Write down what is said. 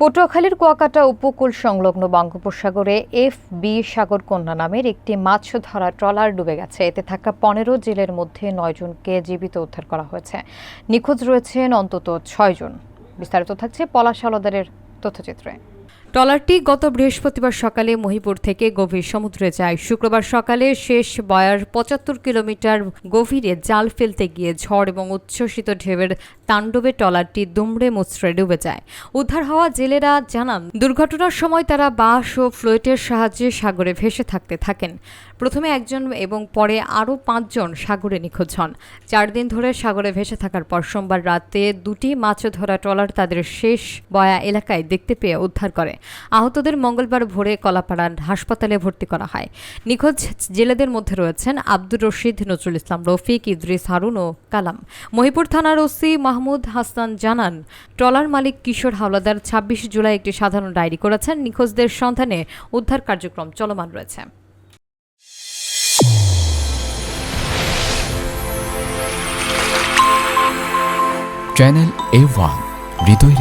পটুয়াখালীর কুয়াকাটা উপকূল সংলগ্ন বঙ্গোপসাগরে এফ.বি. সাগরকন্যা নামের একটি মাছ ধরা ট্রলার ডুবে গেছে। এতে থাকা ১৫ জেলের মধ্যে ৯ জনকে জীবিত উদ্ধার করা হয়েছে। নিখোঁজ রয়েছেন অন্তত ৬ জন। বিস্তারিত থাকছে পলাশ হাওলাদারের তথ্যচিত্রে। ট্রলারটি গত বৃহস্পতিবার সকালে মহিপুর থেকে গভীর সমুদ্রে যায়। শুক্রবার সকালে শেষ বয়ার ৭৫ কিলোমিটার গভীরে জাল ফেলতে গিয়ে ঝড় এবং উচ্ছ্বসিত ঢেউয়ের তাণ্ডবে ট্রলারটি দুমড়ে মুচড়ে ডুবে যায়। উদ্ধার হওয়া জেলেরা জানান, দুর্ঘটনার সময় তারা বাঁশ ও ফ্লোটের সাহায্যে সাগরে ভেসে থাকেন। প্রথমে একজন এবং পরে আরও ৫ জন সাগরে নিখোঁজ হন। ৪ দিন ধরে সাগরে ভেসে থাকার পর সোমবার রাতে দুটি মাছ ধরা ট্রলার তাদের শেষ বয়া এলাকায় দেখতে পেয়ে উদ্ধার করে। আহতদের মঙ্গলবার ভোরে কলাপাড়া হাসপাতালে ভর্তি করা হয়। নিখোঁজ জেলেদের মধ্যে রয়েছেন আব্দুর রশিদ, নজরুল ইসলাম রফিক, ইদ্রিস হারুন ও কালাম। মহিপুর থানার ওসি মাহমুদ হাসান জানান, ট্রলার মালিক কিশোর হাওলাদার ২৬ জুলাই একটি সাধারণ ডায়েরি করেছেন। নিখোঁজদের সন্ধানে উদ্ধার কার্যক্রম চলমান রয়েছে। চ্যানেল A1 হৃদয়ের